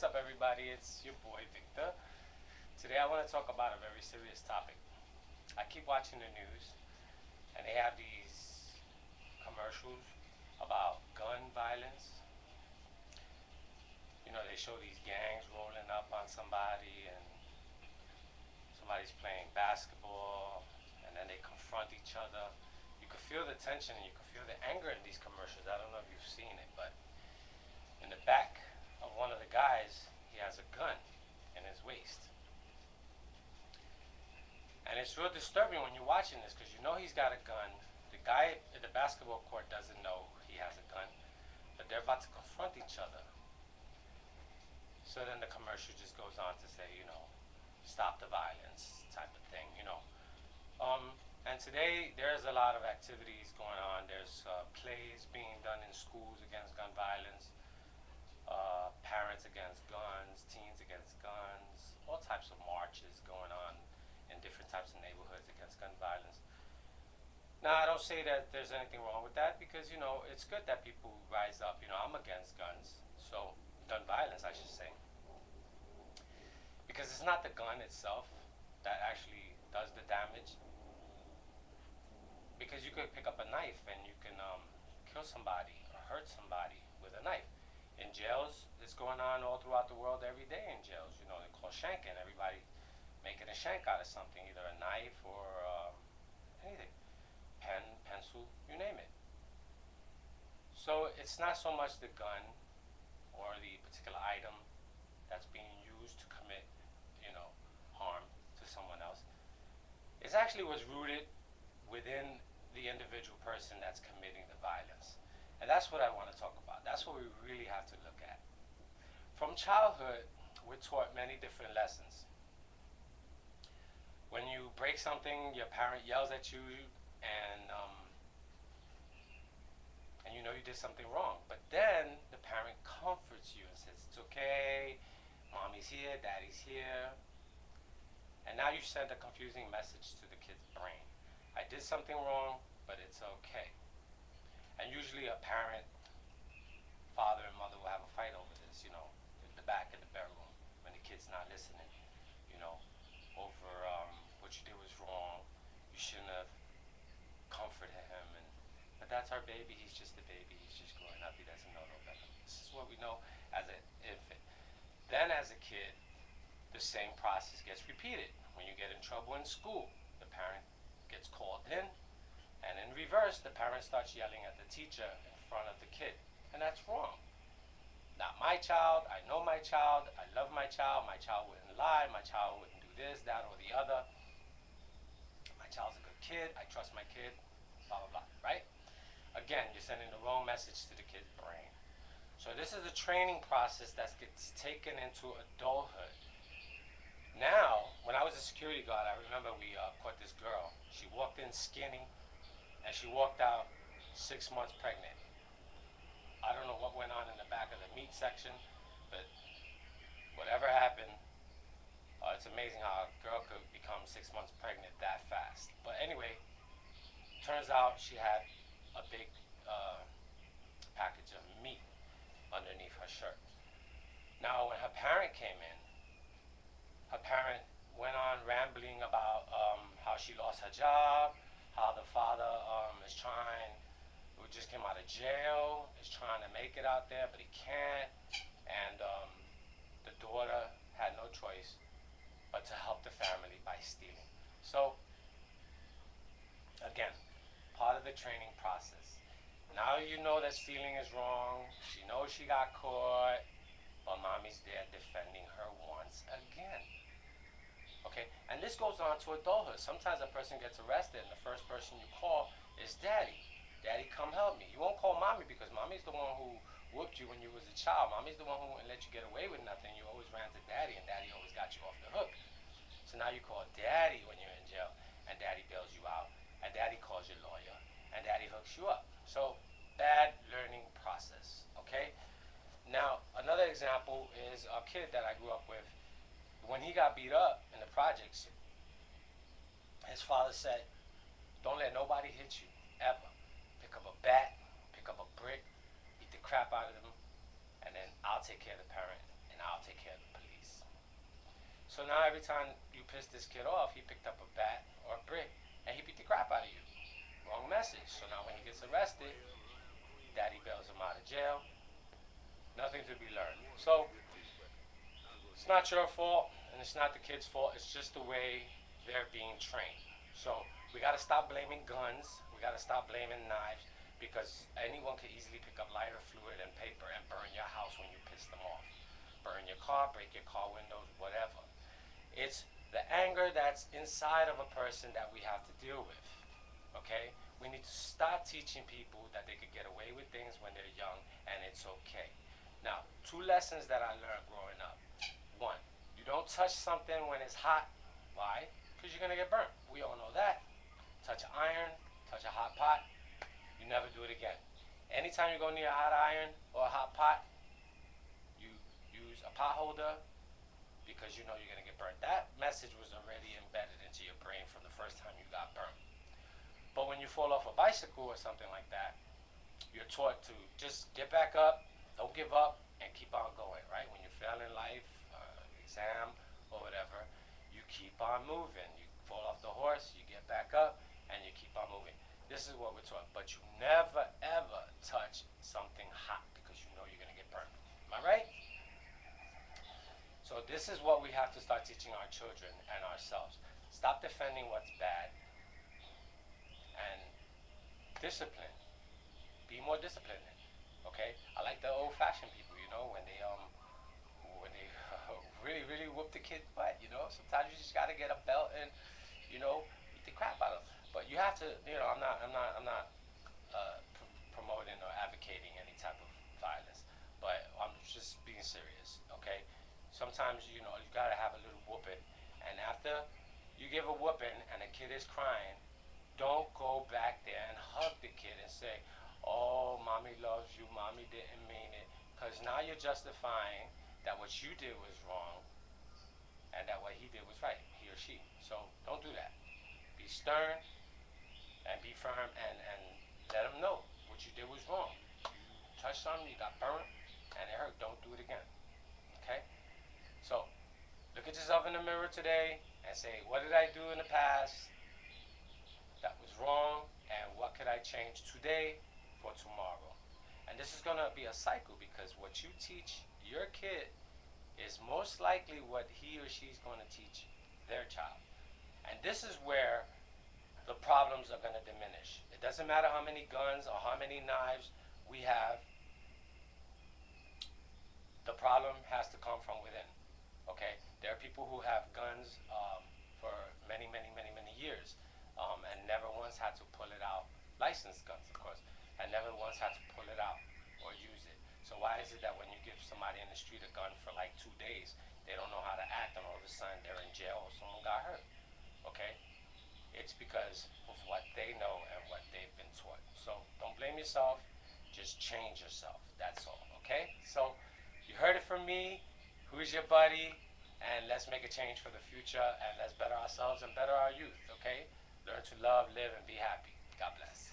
What's up, everybody? It's your boy Victor. Today, I want to talk about a very serious topic. I keep watching the news, and they have these commercials about gun violence. You know, they show these gangs rolling up on somebody, and somebody's playing basketball, and then they confront each other. You can feel the tension and you can feel the anger in these commercials. I don't know if you've seen it, but in the back of one of the guys, he has a gun in his waist. And it's real disturbing when you're watching this because you know he's got a gun. The guy at the basketball court doesn't know he has a gun, but they're about to confront each other. So then the commercial just goes on to say, stop the violence type of thing, And today there's a lot of activities going on. There's plays being done in schools against gun violence, parents against guns, teens against guns, all types of marches going on in different types of neighborhoods against gun violence. Now, I don't say that there's anything wrong with that because, it's good that people rise up. I'm against guns, so gun violence, I should say. Because it's not the gun itself that actually does the damage. Because you could pick up a knife and you can kill somebody or hurt somebody with a knife. In jails, it's going on all throughout the world every day in jails. They call shanking. Everybody making a shank out of something, either a knife or anything. Pen, pencil, you name it. So it's not so much the gun or the particular item that's being used to commit, harm to someone else. It's actually what's rooted within the individual person that's committing the violence. And that's what I want to talk about. That's what we really have to look at. From childhood, we're taught many different lessons. When you break something, your parent yells at you and you know you did something wrong. But then the parent comforts you and says, it's okay, mommy's here, daddy's here. And now you send a confusing message to the kid's brain. I did something wrong, but it's okay. And usually a parent, father and mother will have a fight over this, in the back of the bedroom when the kid's not listening, over what you did was wrong. You shouldn't have comforted him. But that's our baby. He's just a baby. He's just growing up. He doesn't know no better. This is what we know as an infant. Then as a kid, the same process gets repeated. When you get in trouble in school, the parent gets called in, and in reverse, the parent starts yelling at the teacher in front of the kid. And that's wrong. Not my child. I know my child. I love my child. My child wouldn't lie. My child wouldn't do this, that, or the other. My child's a good kid. I trust my kid. Blah, blah, blah. Right? Again, you're sending the wrong message to the kid's brain. So this is a training process that gets taken into adulthood. Now, when I was a security guard, I remember we caught this girl. She walked in skinny, and she walked out 6 months pregnant. I don't know what went on in the back of the meat section, but whatever happened, it's amazing how a girl could become 6 months pregnant that fast. But anyway, turns out she had a big package of meat underneath her shirt. Now, when her parent came in, her parent went on rambling about how she lost her job, how the father is trying, who just came out of jail, is trying to make it out there, but he can't. And the daughter had no choice but to help the family by stealing. So, again, part of the training process. Now you know that stealing is wrong. She knows she got caught, but mommy's there defending her once again. Okay, and this goes on to adulthood. Sometimes a person gets arrested and the first person you call is daddy. Daddy, come help me. You won't call mommy because mommy's the one who whooped you when you was a child. Mommy's the one who wouldn't let you get away with nothing. You always ran to daddy and daddy always got you off the hook. So now you call daddy when you're in jail and daddy bails you out and daddy calls your lawyer and daddy hooks you up. So bad learning process, okay? Now, another example is a kid that I grew up with. When he got beat up in the projects, his father said, don't let nobody hit you, ever. Pick up a bat, pick up a brick, beat the crap out of them, and then I'll take care of the parent, and I'll take care of the police. So now every time you piss this kid off, he picked up a bat or a brick and he beat the crap out of you. Wrong message. So now when he gets arrested, daddy bails him out of jail. Nothing to be learned. So it's not your fault and it's not the kid's fault. It's just the way they're being trained. So we got to stop blaming guns. We got to stop blaming knives, because anyone can easily pick up lighter fluid and paper and burn your house when you piss them off. Burn your car, break your car windows, whatever. It's the anger that's inside of a person that we have to deal with. Okay? We need to start teaching people that they could get away with things when they're young and it's okay. Now, 2 lessons that I learned growing up. 1, you don't touch something when it's hot. Why? Because you're going to get burnt. We all know that. Touch iron, touch a hot pot, you never do it again. Anytime you go near a hot iron or a hot pot, you use a pot holder, because you know you're going to get burnt. That message was already embedded into your brain from the first time you got burnt. But when you fall off a bicycle or something like that, you're taught to just get back up, don't give up, and keep on going, right? When you fail in life, exam or whatever, you keep on moving. You fall off the horse, you get back up, and you keep on moving. This is what we're taught. But you never, ever touch something hot, because you know you're going to get burnt. Am I right? So this is what we have to start teaching our children and ourselves. Stop defending what's bad and discipline. Be more disciplined. Okay? I like the old-fashioned people, you know, when they really, really whoop the kid's butt, you know. Sometimes you just got to get a belt and, you know, beat the crap out of them. But you have to, you know, I'm not promoting or advocating any type of violence, but I'm just being serious, okay? Sometimes, you know, you gotta have a little whooping, and after you give a whooping and the kid is crying, don't go back there and hug the kid and say, oh, mommy loves you, mommy didn't mean it, because now you're justifying that what you did was wrong and that what he did was right, he or she. So don't do that. Be stern and be firm, and let them know what you did was wrong. You touched something, you got burnt, and it hurt. Don't do it again. Okay? So, look at yourself in the mirror today and say, what did I do in the past that was wrong, and what could I change today for tomorrow? And this is going to be a cycle, because what you teach your kid is most likely what he or she is going to teach their child. And this is where the problems are going to diminish. It doesn't matter how many guns or how many knives we have. The problem has to come from within. Okay? There are people who have guns for many years, and never once had to pull it out. Licensed guns, of course, and never once had to pull it out or use it. So why is it that when you give somebody in the street a gun for like 2 days, they don't know how to act, and all of a sudden they're in jail or someone got hurt? Okay? It's because of what they know and what they've been taught. So don't blame yourself, just change yourself. That's all, okay? So you heard it from me. Who's your buddy? And let's make a change for the future, and let's better ourselves and better our youth, okay? Learn to love, live, and be happy. God bless.